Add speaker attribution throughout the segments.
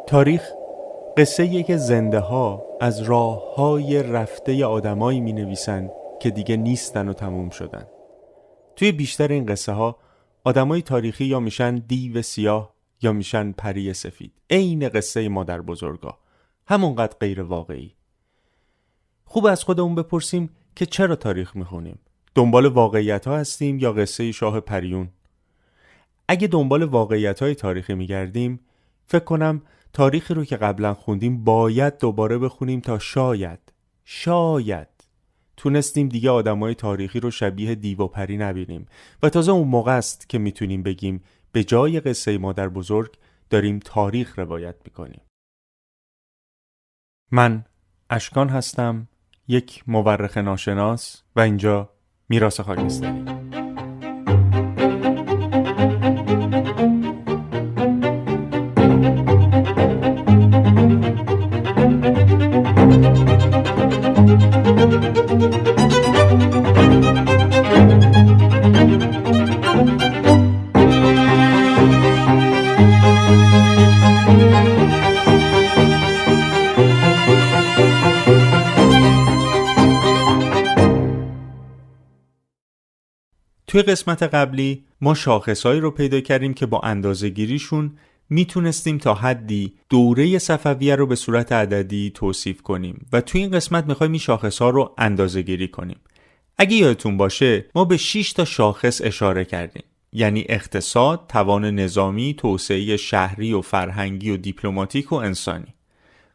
Speaker 1: تاریخ قصه‌ایه که زنده ها از راه‌های رفته آدمایی می‌نویسن که دیگه نیستن و تموم شدن. توی بیشتر این قصه ها آدمای تاریخی یا میشن دیو سیاه یا میشن پری سفید. عین قصه مادر بزرگا، همونقدر غیر واقعی. خوب از خودمون بپرسیم که چرا تاریخ میخونیم؟ دنبال واقعیت ها هستیم یا قصه شاه پریون؟ اگه دنبال واقعیت های تاریخی میگردیم، فکر کنم تاریخی رو که قبلا خوندیم باید دوباره بخونیم تا شاید تونستیم دیگه آدمای تاریخی رو شبیه دیو و پری نبینیم و تازه اون موقع است که میتونیم بگیم به جای قصه مادر بزرگ داریم تاریخ روایت میکنیم. من اشکان هستم، یک مورخ ناشناس و اینجا میراث خاکستری. توی قسمت قبلی ما شاخصهایی رو پیدا کردیم که با اندازه‌گیریشون میتونستیم تا حدی دوره صفویه رو به صورت عددی توصیف کنیم و توی این قسمت میخوایم این شاخصها رو اندازه‌گیری کنیم. اگه یادتون باشه ما به 6 تا شاخص اشاره کردیم، یعنی اقتصاد، توان نظامی، توسعه شهری و فرهنگی و دیپلماتیک و انسانی.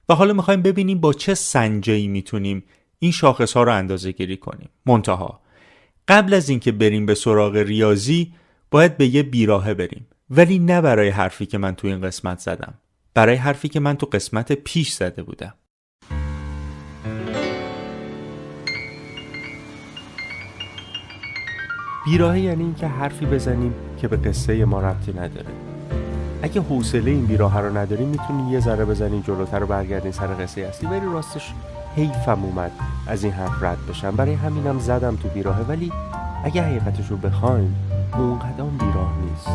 Speaker 1: و حالا میخوایم ببینیم با چه سنجه‌ای میتونیم این شاخصها رو اندازه‌گیری کنیم. منتها قبل از اینکه بریم به سراغ ریاضی باید به یه بیراهه بریم، ولی نه برای حرفی که من تو این قسمت زدم، برای حرفی که من تو قسمت پیش زده بودم. بیراهه یعنی این که حرفی بزنیم که به قصه ما ربطی نداره. اگه حوصله این بیراهه رو نداریم میتونی یه ذره بزنین جلوتر رو برگردین سر قصه اصلی، ولی راستش حیفم اومد از این حرف رد بشم، برای همینم زدم تو بیراهه، ولی اگه حقیقتش رو بخوایم اونقدر بیراه نیست.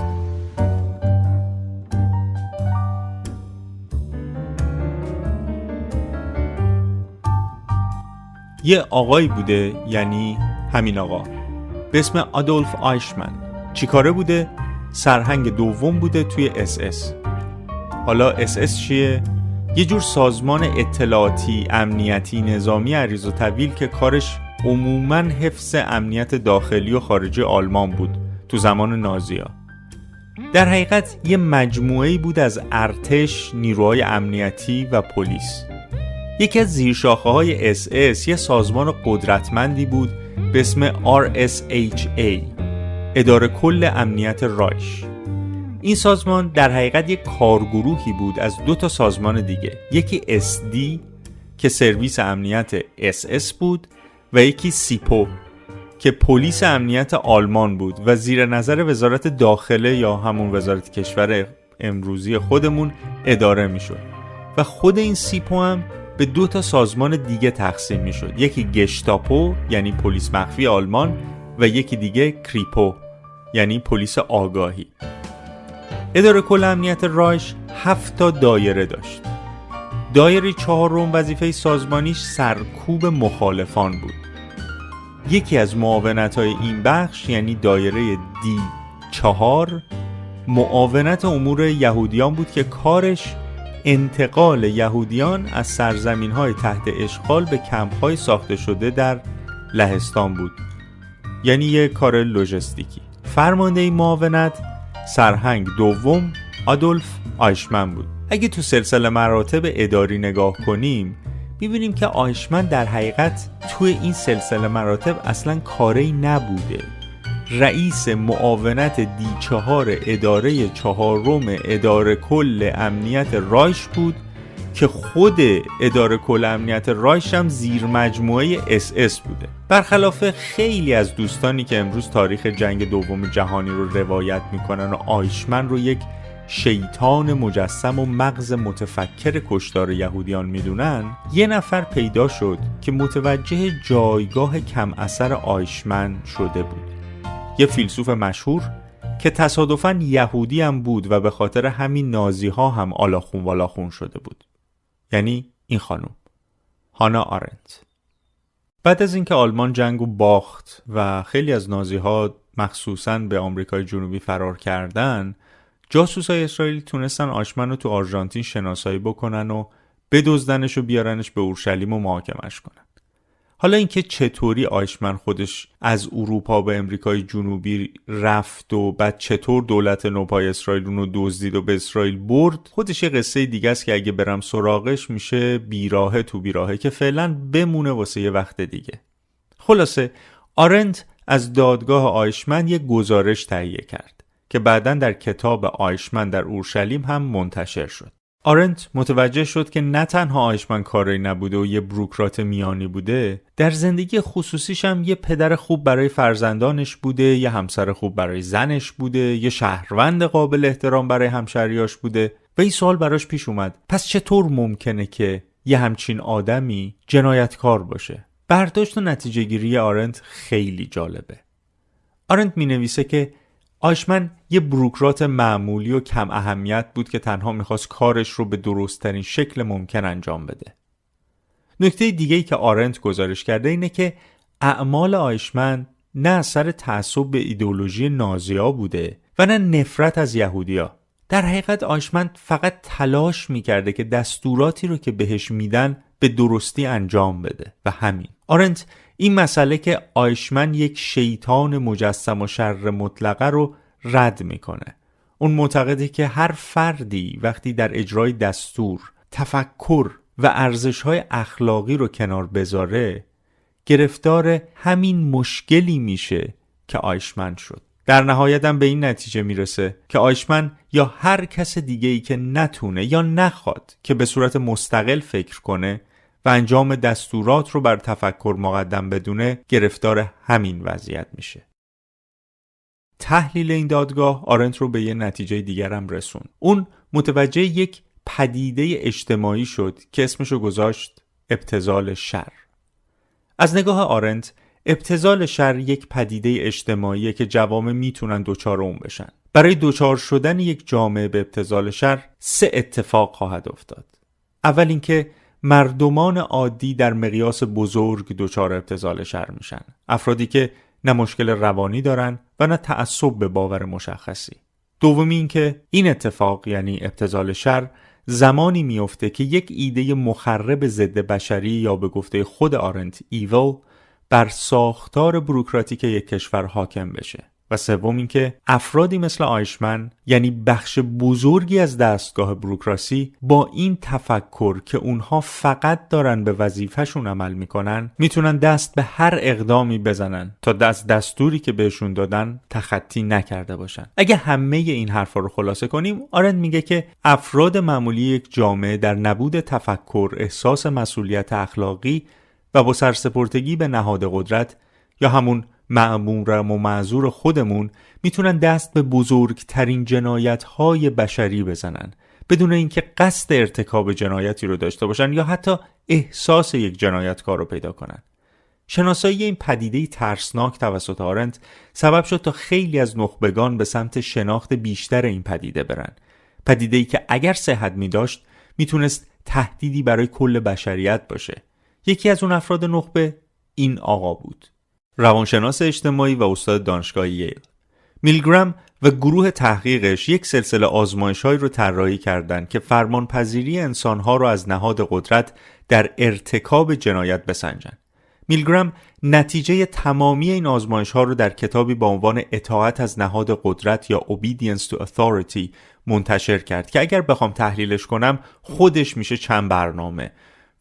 Speaker 1: یه آقایی بوده، یعنی همین آقا، به اسم آدولف آیشمن. چیکاره بوده؟ سرهنگ دوم بوده توی SS. حالا SS چیه؟ یه جور سازمان اطلاعاتی، امنیتی، نظامی عریض و طویل که کارش عموماً حفظ امنیت داخلی و خارجی آلمان بود تو زمان نازی‌ها. در حقیقت یه مجموعه‌ای بود از ارتش، نیروهای امنیتی و پلیس. یکی از زیرشاخه‌های SS یه سازمان قدرتمندی بود به اسم RSHA، اداره کل امنیت رایش. این سازمان در حقیقت یک کارگروهی بود از 2 تا سازمان دیگه، یکی SD که سرویس امنیت SS بود و یکی سیپو که پلیس امنیت آلمان بود و زیر نظر وزارت داخله یا همون وزارت کشور امروزی خودمون اداره میشد. و خود این سیپو هم به 2 تا سازمان دیگه تقسیم میشد، یکی گشتاپو یعنی پلیس مخفی آلمان و یکی دیگه کریپو یعنی پلیس آگاهی. اداره کل امنیت رایش 7 تا دایره داشت. دایره 4 وظیفه سازمانیش سرکوب مخالفان بود. یکی از معاونت‌های این بخش یعنی دایره D4 معاونت امور یهودیان بود که کارش انتقال یهودیان از سرزمین‌های تحت اشغال به کمپ‌های ساخته شده در لهستان بود، یعنی یک کار لوجستیکی. فرمانده این معاونت سرهنگ دوم آدولف آیشمن بود. اگه تو سلسله مراتب اداری نگاه کنیم می‌بینیم که آیشمن در حقیقت توی این سلسله مراتب اصلاً کاری نبوده. رئیس معاونت D4 اداره 4 اداره کل امنیت رایش بود که خود اداره کل امنیت رایش هم زیر مجموعه SS بوده. برخلاف خیلی از دوستانی که امروز تاریخ جنگ دوم جهانی رو روایت میکنن و آیشمن رو یک شیطان مجسم و مغز متفکر کشتار یهودیان میدونن، یه نفر پیدا شد که متوجه جایگاه کم اثر آیشمن شده بود. یه فیلسوف مشهور که تصادفاً یهودی هم بود و به خاطر همین نازی ها هم آلاخون والاخون شده بود. یعنی این خانم، هانا آرنت. بعد از اینکه آلمان جنگو باخت و خیلی از نازی ها مخصوصاً به آمریکای جنوبی فرار کردن، جاسوسای اسرائیلی تونستن آیشمن رو تو آرژانتین شناسایی بکنن و بدزدنش و بیارنش به اورشلیم و محاکمش کنن. حالا اینکه چطوری آیشمن خودش از اروپا به امریکای جنوبی رفت و بعد چطور دولت نوپای اسرائیل اونو دزدید و به اسرائیل برد، خودش یه قصه دیگه است که اگه برم سراغش میشه بیراهه تو بیراهه که فعلا بمونه واسه یه وقت دیگه. خلاصه آرنت از دادگاه آیشمن یه گزارش تهیه کرد که بعداً در کتاب آیشمن در اورشلیم هم منتشر شد. آرنت متوجه شد که نه تنها آیشمن کاری نبوده و یه بروکرات میانی بوده، در زندگی خصوصیش هم یه پدر خوب برای فرزندانش بوده، یه همسر خوب برای زنش بوده، یه شهروند قابل احترام برای همشهریاش بوده و این سوال براش پیش اومد: پس چطور ممکنه که یه همچین آدمی جنایتکار باشه؟ برداشت و نتیجه گیری آرنت خیلی جالبه. آرنت می نویسه که آیشمن یه بروکرات معمولی و کم اهمیت بود که تنها میخواست کارش رو به درست‌ترین شکل ممکن انجام بده. نکته دیگه‌ای که آرنت گزارش کرده اینه که اعمال آیشمن نه اثر تعصب به ایدئولوژی نازی‌ها بوده و نه نفرت از یهودی‌ها. در حقیقت آیشمن فقط تلاش میکرده که دستوراتی رو که بهش میدن به درستی انجام بده و همین. آرنت این مسئله که آیشمن یک شیطان مجسم و شر مطلقه رو رد میکنه. اون معتقده که هر فردی وقتی در اجرای دستور، تفکر و ارزش‌های اخلاقی رو کنار بذاره، گرفتار همین مشکلی میشه که آیشمن شد. در نهایت هم به این نتیجه میرسه که آیشمن یا هر کس دیگه‌ای که نتونه یا نخواد که به صورت مستقل فکر کنه و انجام دستورات رو بر تفکر مقدم بدونه، گرفتار همین وضعیت میشه. تحلیل این دادگاه آرنت رو به یه نتیجه دیگر هم رسون. اون متوجه یک پدیده اجتماعی شد که اسمشو گذاشت ابتذال شر. از نگاه آرنت ابتذال شر یک پدیده اجتماعیه که جوامع میتونن دوچار اون بشن. برای دوچار شدن یک جامعه به ابتذال شر 3 اتفاق خواهد افتاد. اول اینکه مردمان عادی در مقیاس بزرگ دچار ابتذال شر میشن. افرادی که نه مشکل روانی دارن و نه تعصب به باور مشخصی. دومی این که این اتفاق یعنی ابتذال شر زمانی میفته که یک ایده مخرب ضد بشری یا به گفته خود آرنت ایول بر ساختار بوروکراتیک یک کشور حاکم بشه. و سوم این که افرادی مثل آیشمن، یعنی بخش بزرگی از دستگاه بوروکراسی، با این تفکر که اونها فقط دارن به وظیفه‌شون عمل میکنن، میتونن دست به هر اقدامی بزنن تا دستوری که بهشون دادن تخطی نکرده باشن. اگه همه این حرفا رو خلاصه کنیم، آرنت میگه که افراد معمولی یک جامعه در نبود تفکر، احساس مسئولیت اخلاقی و با سرسپردگی به نهاد قدرت یا همون مأمورم و معذور خودمون میتونن دست به بزرگترین جنایت‌های بشری بزنن بدون اینکه قصد ارتکاب جنایتی رو داشته باشن یا حتی احساس یک جنایتکار رو پیدا کنن. شناسایی این پدیده ترسناک توسط آرنت سبب شد تا خیلی از نخبگان به سمت شناخت بیشتر این پدیده برن. پدیده‌ای که اگر صحت می‌داشت میتونست تهدیدی برای کل بشریت باشه. یکی از اون افراد نخبه این آقا بود، روانشناس اجتماعی و استاد دانشگاه ییل. میلگرام و گروه تحقیقش یک سلسله آزمایش‌هایی رو طراحی کردند که فرمانپذیری انسان‌ها رو از نهاد قدرت در ارتکاب جنایت بسنجن. میلگرام نتیجه تمامی این آزمایش‌ها رو در کتابی با عنوان اطاعت از نهاد قدرت یا Obedience to Authority منتشر کرد که اگر بخوام تحلیلش کنم خودش میشه چند برنامه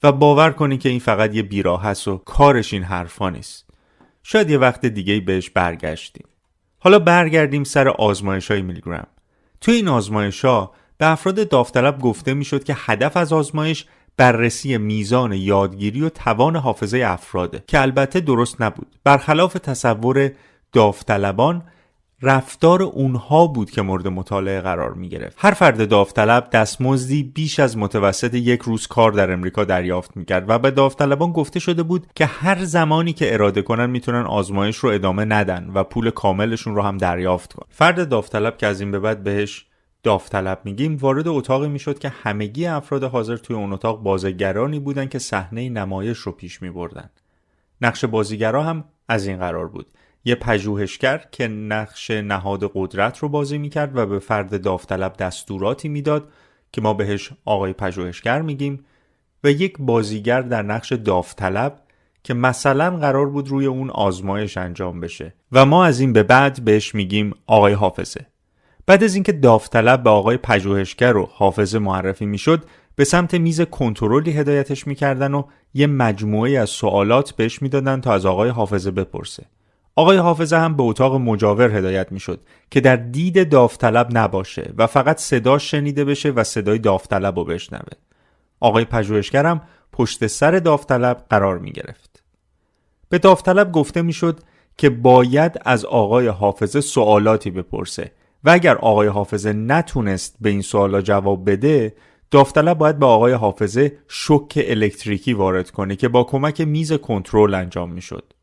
Speaker 1: و باور کنی که این فقط یه بیراه هست و کارش این حرفا نیست. شاید یه وقت دیگه بهش برگشتیم. حالا برگردیم سر آزمایش‌های میلگرام. توی این آزمایش‌ها به افراد داوطلب گفته میشد که هدف از آزمایش بررسی میزان یادگیری و توان حافظه افراده که البته درست نبود. برخلاف تصور داوطلبان، رفتار اونها بود که مورد مطالعه قرار می گرفت. هر فرد داوطلب دستمزدی بیش از متوسط یک روز کار در امریکا دریافت می کرد و به داوطلبان گفته شده بود که هر زمانی که اراده کنن میتونن آزمایش رو ادامه ندن و پول کاملشون رو هم دریافت کنن. فرد داوطلب که از این به بعد بهش داوطلب میگیم وارد اتاقی میشد که همگی افراد حاضر توی اون اتاق بازیگرانی بودن که صحنه نمایش رو پیش میبردن. نقش بازیگرا هم از این قرار بود: یه پژوهشگر که نقش نهاد قدرت رو بازی میکرد و به فرد داوطلب دستوراتی میداد که ما بهش آقای پژوهشگر میگیم، و یک بازیگر در نقش داوطلب که مثلا قرار بود روی اون آزمایش انجام بشه و ما از این به بعد بهش میگیم آقای حافظه. بعد از اینکه داوطلب به آقای پژوهشگر و حافظه معرفی میشد، به سمت میز کنترلی هدایتش میکردن و یه مجموعه از سوالات بهش میدادن تا از آقای حافظه بپرسه. آقای حافظه هم به اتاق مجاور هدایت میشد که در دید داوطلب نباشه و فقط صداش شنیده بشه و صدای داوطلب رو بشنوه. آقای پژوهشگر هم پشت سر داوطلب قرار میگرفت. به داوطلب گفته میشد که باید از آقای حافظه سوالاتی بپرسه و اگر آقای حافظه نتونست به این سوالا جواب بده، داوطلب باید به آقای حافظه شوک الکتریکی وارد کنه که با کمک میز کنترل انجام میشد.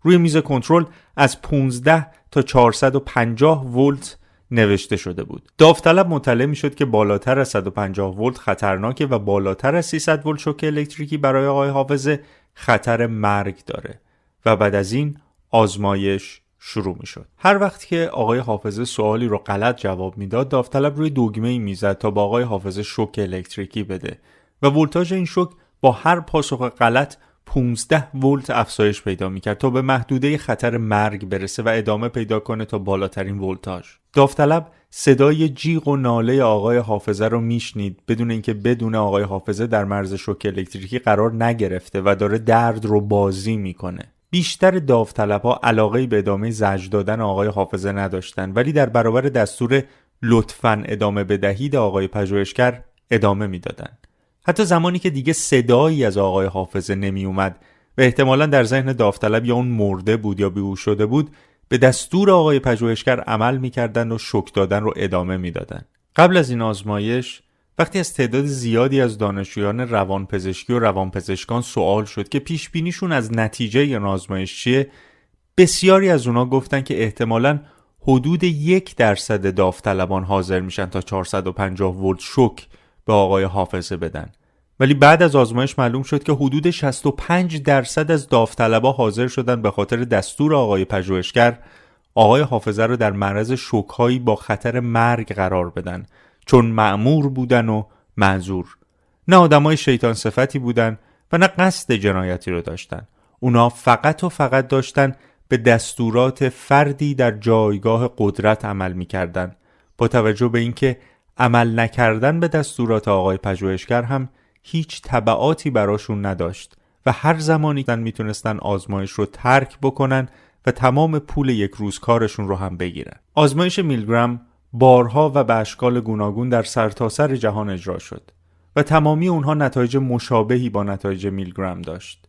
Speaker 1: روی میز کنترل از 15 تا 450 ولت نوشته شده بود. داوطلب مطلع میشد که بالاتر از 150 ولت خطرناکه و بالاتر از 300 ولت شوک الکتریکی برای آقای حافظه خطر مرگ داره و بعد از این آزمایش شروع میشد. هر وقت که آقای حافظه سوالی رو غلط جواب میداد، داوطلب روی دکمه‌ای میزد تا با آقای حافظه شوک الکتریکی بده و ولتاژ این شوک با هر پاسخ غلط 15 ولت افزایش پیدا میکرد تا به محدوده خطر مرگ برسه و ادامه پیدا کنه تا بالاترین ولتاژ. داوطلب صدای جیغ و ناله آقای حافظه رو میشنید بدون اینکه بدون آقای حافظه در معرض شوک الکتریکی قرار نگرفته و داره درد رو بازی میکنه. بیشتر داوطلب‌ها علاقه‌ای به ادامه زجر دادن آقای حافظه نداشتن، ولی در برابر دستور لطفاً ادامه بدهید آقای پژوهشگر ادامه میدادن. حتی زمانی که دیگه صدایی از آقای حافظه نمی اومد و احتمالاً در ذهن داوطلب یا اون مرده بود یا بیهوش شده بود، به دستور آقای پژوهشگر عمل می‌کردند و شوک دادن رو ادامه میدادن. قبل از این آزمایش وقتی از تعداد زیادی از دانشجویان روانپزشکی و روانپزشکان سوال شد که پیش بینیشون از نتیجه این آزمایش چیه، بسیاری از اونا گفتن که احتمالاً حدود 1% داوطلبان حاضر میشن تا 450 ولت شوک به آقای حافظه بدن. ولی بعد از آزمایش معلوم شد که حدود 65% از داوطلبا حاضر شدن به خاطر دستور آقای پژوهشگر آقای حافظه رو در معرض شوک‌هایی با خطر مرگ قرار بدن، چون مأمور بودن و معذور. نه آدمای شیطان صفتی بودن و نه قصد جنایتی رو داشتن. اونا فقط و فقط داشتن به دستورات فردی در جایگاه قدرت عمل می‌کردن، با توجه به اینکه عمل نکردن به دستورات آقای پژوهشگر هم هیچ تبعاتی براشون نداشت و هر زمانی میتونستن آزمایش رو ترک بکنن و تمام پول یک روز کارشون رو هم بگیرن. آزمایش میلگرام بارها و به اشکال گوناگون در سرتاسر جهان اجرا شد و تمامی اونها نتایج مشابهی با نتایج میلگرام داشت.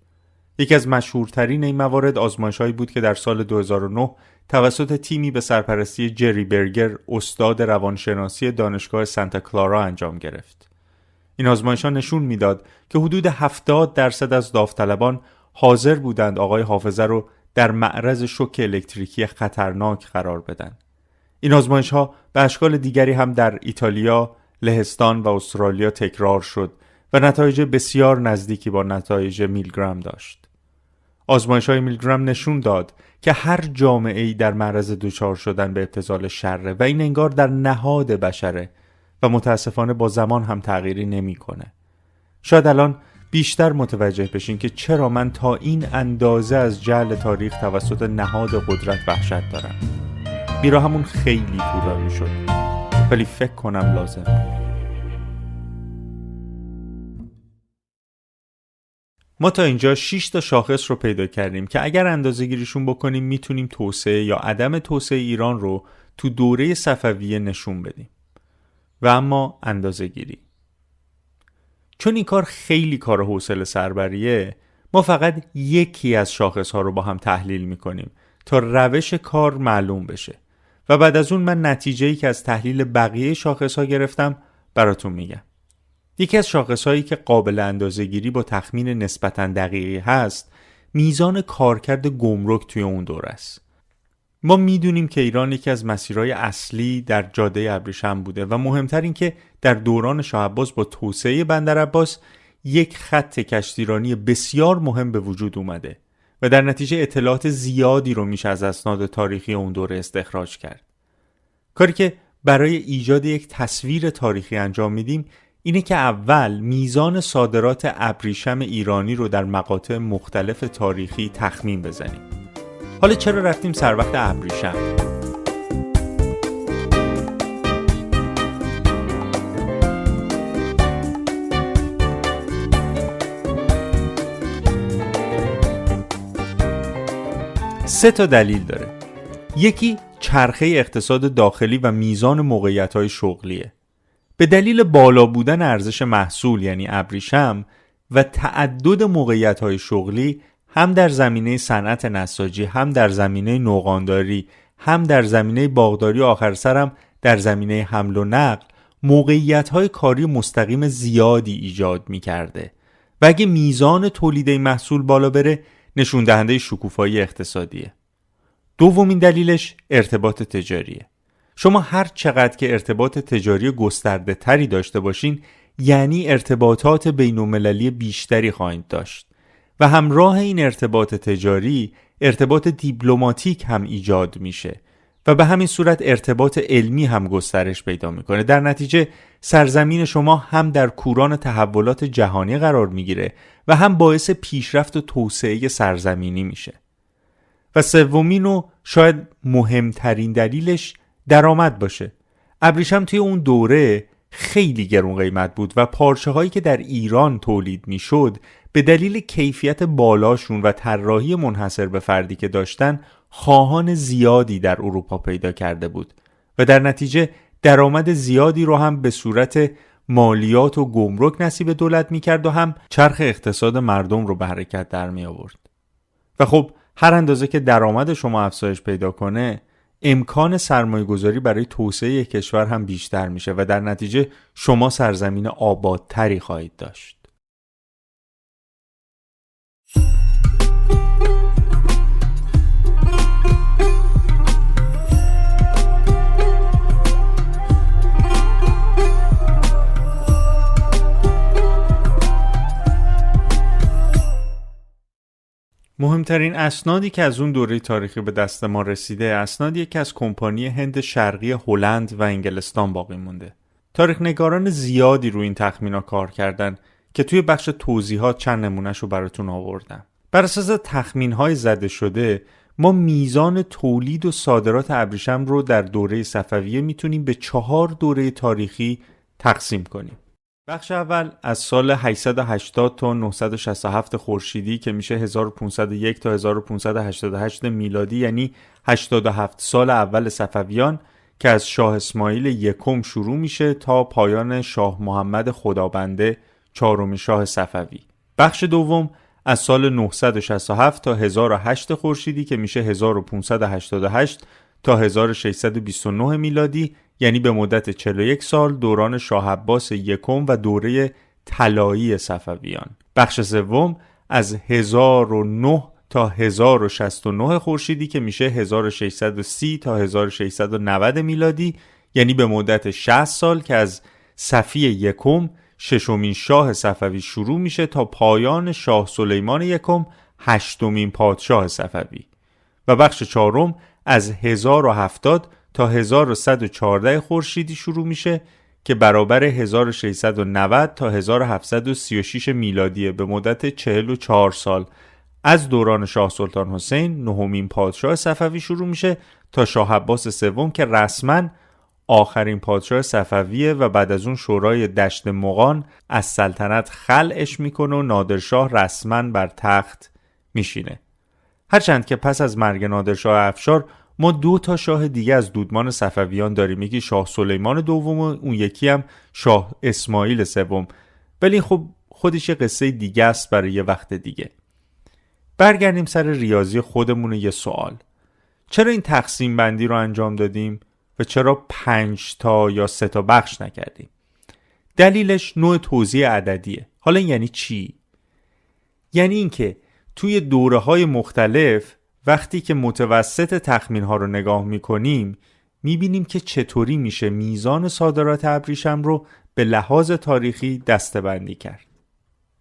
Speaker 1: یکی از مشهورترین این موارد آزمایش‌هایی بود که در سال 2009 توسط تیمی به سرپرستی جری برگر، استاد روانشناسی دانشگاه سانتا کلارا انجام گرفت. این آزمایش‌ها نشون میداد که حدود 70% از داوطلبان حاضر بودند آقای حافظه رو در معرض شوک الکتریکی خطرناک قرار بدن. این آزمایش‌ها به اشکال دیگری هم در ایتالیا، لهستان و استرالیا تکرار شد و نتایج بسیار نزدیکی با نتایج میلگرام داشت. آزمایش‌های میلگرام نشون داد که هر جامعه‌ای در معرض دچار شدن به ابتذال شره و این انگار در نهاد بشره و متاسفانه با زمان هم تغییری نمی‌کنه. شاید الان بیشتر متوجه بشین که چرا من تا این اندازه از جعل تاریخ توسط نهاد قدرت وحشت دارم. میرا همون خیلی طولانی شد، ولی فکر کنم لازم. ما تا اینجا 6 تا شاخص رو پیدا کردیم که اگر اندازه‌گیریشون بکنیم میتونیم توسعه یا عدم توسعه ایران رو تو دوره صفویه نشون بدیم. و اما اندازه‌گیری، چون این کار خیلی کار حوصله سربریه، ما فقط یکی از شاخص‌ها رو با هم تحلیل می‌کنیم تا روش کار معلوم بشه و بعد از اون من نتیجه‌ای که از تحلیل بقیه شاخص‌ها گرفتم براتون میگم. یکی از شاخص‌هایی که قابل اندازه‌گیری با تخمین نسبتاً دقیقی هست، میزان کارکرد گمرک توی اون دوره است. ما میدونیم که ایران یکی از مسیرهای اصلی در جاده ابریشم بوده و مهمتر این که در دوران شاه عباس با توسعه بندر عباس یک خط کشتیرانی بسیار مهم به وجود اومده و در نتیجه اطلاعات زیادی رو میشه از اسناد تاریخی اون دوره استخراج کرد. کاری که برای ایجاد یک تصویر تاریخی انجام میدیم اینه که اول میزان صادرات ابریشم ایرانی رو در مقاطع مختلف تاریخی تخمین بزنیم. حالا چرا رفتیم سر وقت ابریشم؟ سه تا دلیل داره. یکی چرخه اقتصاد داخلی و میزان موقعیت‌های شغلیه. به دلیل بالا بودن ارزش محصول یعنی ابریشم و تعدد موقعیت‌های شغلی هم در زمینه صنعت نساجی، هم در زمینه نوغانداری، هم در زمینه باغداری و آخر سرم در زمینه حمل و نقل موقعیت‌های کاری مستقیم زیادی ایجاد می‌کرده و اگه میزان تولید محصول بالا بره نشون دهنده شکوفایی اقتصادیه. دومین دلیلش ارتباط تجاریه. شما هر چقدر که ارتباط تجاری گسترده تری داشته باشین یعنی ارتباطات بین‌المللی بیشتری خواهید داشت و همراه این ارتباط تجاری ارتباط دیپلماتیک هم ایجاد میشه و به همین صورت ارتباط علمی هم گسترش پیدا میکنه. در نتیجه سرزمین شما هم در کوران تحولات جهانی قرار میگیره و هم باعث پیشرفت و توسعه سرزمینی میشه. و سومین و شاید مهمترین دلیلش درآمد باشه. ابریشم توی اون دوره خیلی گرون قیمت بود و پارچه هایی که در ایران تولید میشد به دلیل کیفیت بالاشون و طراحی منحصر به فردی که داشتن خواهان زیادی در اروپا پیدا کرده بود و در نتیجه درآمد زیادی رو هم به صورت مالیات و گمرک نصیب دولت میکرد و هم چرخ اقتصاد مردم رو به حرکت در می آورد. و خب هر اندازه که درآمد شما افزایش پیدا کنه امکان سرمایه گذاری برای توسعه کشور هم بیشتر میشه و در نتیجه شما سرزمین آبادتری خواهید داشت. مهمترین اسنادی که از اون دوره تاریخی به دست ما رسیده اسنادیه که از کمپانی هند شرقی هلند و انگلستان باقی مونده. تاریخ نگاران زیادی روی این تخمینا کار کردن که توی بخش توضیحات چند نمونهشو براتون آوردم. بر اساس تخمین‌های زده شده ما میزان تولید و صادرات ابریشم رو در دوره صفویه میتونیم به 4 دوره تاریخی تقسیم کنیم. بخش اول از سال 880 تا 967 خورشیدی که میشه 1501 تا 1588 میلادی، یعنی 87 سال اول صفویان که از شاه اسماعیل یکم شروع میشه تا پایان شاه محمد خدابنده چهارمین شاه صفوی. بخش دوم از سال 967 تا 1008 خورشیدی که میشه 1588 تا 1629 میلادی، یعنی به مدت 41 سال دوران شاه عباس یکم و دوره طلایی صفویان. بخش سوم از 1009 تا 1069 خورشیدی که میشه 1630 تا 1690 میلادی، یعنی به مدت 60 سال که از صفی یکم ششمین شاه صفوی شروع میشه تا پایان شاه سلیمان یکم هشتمین پادشاه صفوی. و بخش چهارم از 1070 تا 1114 خورشیدی شروع میشه که برابر 1690 تا 1736 میلادی، به مدت 44 سال از دوران شاه سلطان حسین نهمین پادشاه صفوی شروع میشه تا شاه عباس سوم که رسما آخرین پادشاه صفویه و بعد از اون شورای دشت مغان از سلطنت خلعش میکنه و نادرشاه رسما بر تخت میشینه. هرچند که پس از مرگ نادرشاه افشار ما 2 تا شاه دیگه از دودمان صفویان داریم، یکی شاه سلیمان دوم و اون یکی هم شاه اسماعیل سوم، ولی خب خودش یه قصه دیگه است برای یه وقت دیگه. برگردیم سر ریاضی خودمون. یه سوال: چرا این تقسیم بندی رو انجام دادیم و چرا 5 تا یا 3 تا بخش نکردیم؟ دلیلش نوع توزیع عددیه. حالا یعنی چی؟ یعنی اینکه توی دوره‌های مختلف وقتی که متوسط تخمین‌ها رو نگاه می‌کنیم می‌بینیم که چطوری میشه میزان صادرات ابریشم رو به لحاظ تاریخی دسته‌بندی کرد.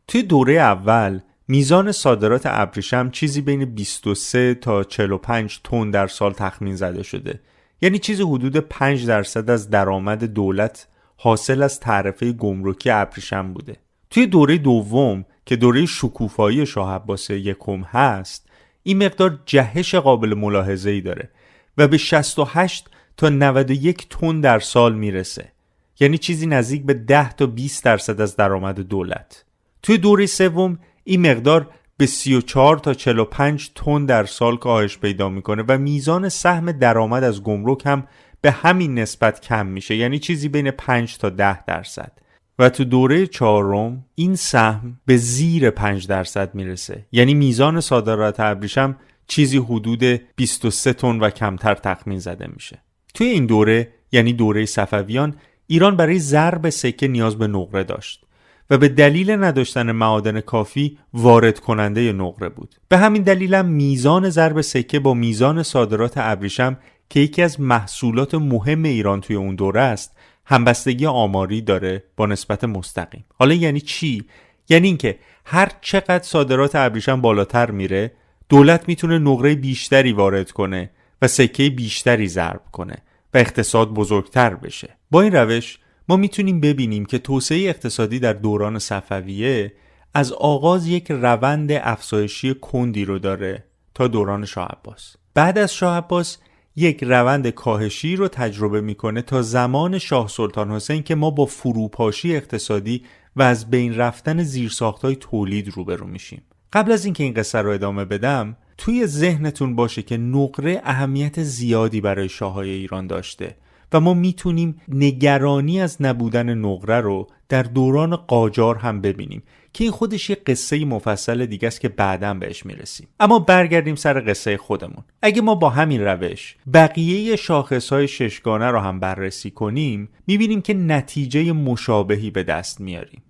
Speaker 1: توی دوره اول میزان صادرات ابریشم چیزی بین 23 تا 45 تن در سال تخمین زده شده. یعنی چیزی حدود 5% از درآمد دولت حاصل از تعرفه گمرکی ابریشم بوده. توی دوره دوم که دوره شکوفایی شاه عباس یکم هست، این مقدار جهش قابل ملاحظه‌ای داره و به 68 تا 91 تن در سال میرسه. یعنی چیزی نزدیک به 10 تا 20% از درآمد دولت. توی دوره سوم این مقدار به 34 تا 45 تن در سال کاهش پیدا میکنه و میزان سهم درآمد از گمرک هم به همین نسبت کم میشه. یعنی چیزی بین 5 تا 10%. و تو دوره چهارم این سهم به زیر 5% میرسه. یعنی میزان صادرات ابریشم چیزی حدود 23 تن و کمتر تخمین زده میشه. توی این دوره یعنی دوره صفویان، ایران برای ضرب سکه نیاز به نقره داشت و به دلیل نداشتن معادن کافی وارد کننده نقره بود. به همین دلیل هم میزان ضرب سکه با میزان صادرات ابریشم که یکی از محصولات مهم ایران توی اون دوره است، همبستگی آماری داره با نسبت مستقیم. حالا یعنی چی؟ یعنی اینکه هر چقدر صادرات ابریشم بالاتر میره، دولت میتونه نقره بیشتری وارد کنه و سکه بیشتری ضرب کنه و اقتصاد بزرگتر بشه. با این روش ما میتونیم ببینیم که توسعه اقتصادی در دوران صفویه از آغاز یک روند افزایشی کندی رو داره تا دوران شاه عباس. بعد از شاه عباس یک روند کاهشی رو تجربه میکنه تا زمان شاه سلطان حسین که ما با فروپاشی اقتصادی و از بین رفتن زیرساخت‌های تولید روبرو میشیم. قبل از اینکه این قصه رو ادامه بدم، توی ذهنتون باشه که نقره اهمیت زیادی برای شاه‌های ایران داشته و ما میتونیم نگرانی از نبودن نقره رو در دوران قاجار هم ببینیم که این خودش یه قصه مفصل دیگه است که بعداً بهش میرسیم. اما برگردیم سر قصه خودمون. اگه ما با همین روش بقیه شاخص‌های ششگانه رو هم بررسی کنیم، میبینیم که نتیجه مشابهی به دست میاریم.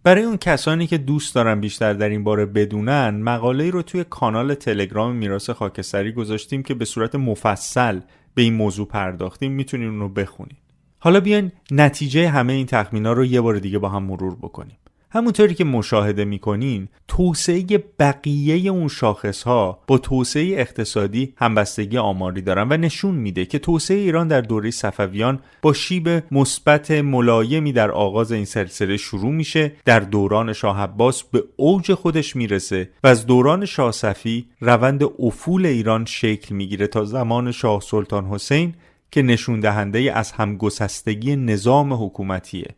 Speaker 1: برای اون کسانی که دوست دارن بیشتر در این باره بدونن، مقاله‌ای رو توی کانال تلگرام میراث خاکستری گذاشتیم که به صورت مفصل به این موضوع پرداختیم، میتونین اون رو بخونید. حالا بیاین نتیجه همه این تخمینا رو یه بار دیگه با هم مرور بکنیم. همونطوری که مشاهده میکنین، توسعه بقیه اون شاخصها با توسعه اقتصادی همبستگی آماری دارن و نشون میده که توسعه ایران در دوره صفویان با شیب مثبت ملایمی در آغاز این سلسله شروع میشه، در دوران شاه عباس به اوج خودش میرسه و از دوران شاه صفی روند افول ایران شکل میگیره تا زمان شاه سلطان حسین که نشون دهنده از همگسستگی نظام حکومتیه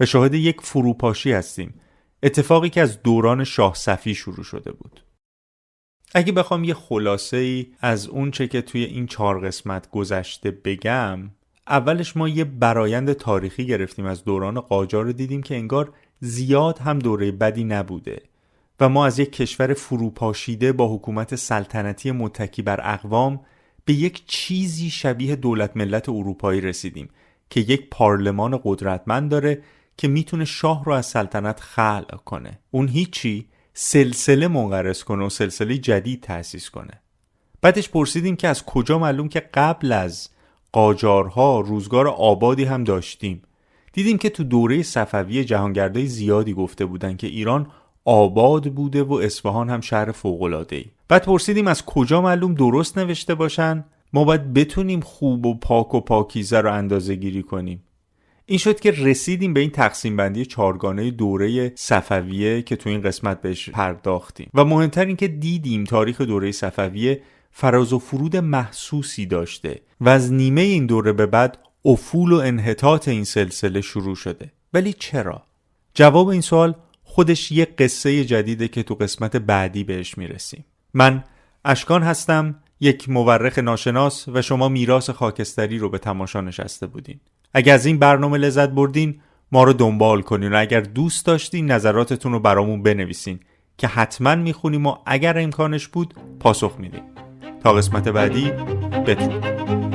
Speaker 1: و شاهد یک فروپاشی هستیم، اتفاقی که از دوران شاه صفی شروع شده بود. اگه بخوام یه خلاصه‌ای از اون چه که توی این 4 قسمت گذشته بگم، اولش ما یه برایند تاریخی گرفتیم از دوران قاجار رو دیدیم که انگار زیاد هم دوره بدی نبوده و ما از یک کشور فروپاشیده با حکومت سلطنتی متکی بر اقوام به یک چیزی شبیه دولت ملت اروپایی رسیدیم که یک پارلمان قدرتمند داره که میتونه شاه رو از سلطنت خلع کنه. اون هیچی، سلسله منقرض کنه و سلسله جدید تأسیس کنه. بعدش پرسیدیم که از کجا معلوم که قبل از قاجارها روزگار آبادی هم داشتیم. دیدیم که تو دوره صفوی جهانگردای زیادی گفته بودن که ایران آباد بوده و اصفهان هم شهر فوق‌العاده‌ای. بعد پرسیدیم از کجا معلوم درست نوشته باشن؟ ما باید بتونیم خوب و پاک و پاکیزه رو اندازه گیری کنیم. این شد که رسیدیم به این تقسیم بندی 4گانه دوره صفویه که تو این قسمت بهش پرداختیم و مهمتر این که دیدیم تاریخ دوره صفویه فراز و فرود محسوسی داشته و از نیمه این دوره به بعد افول و انحطاط این سلسله شروع شده. ولی چرا؟ جواب این سوال خودش یک قصه جدیده که تو قسمت بعدی بهش میرسیم. من اشکان هستم، یک مورخ ناشناس و شما میراث خاکستری رو به تماشا نشسته بودین. اگر از این برنامه لذت بردین ما رو دنبال کنین و اگر دوست داشتین نظراتتون رو برامون بنویسین که حتما میخونیم و اگر امکانش بود پاسخ میدیم. تا قسمت بعدی، بدرود.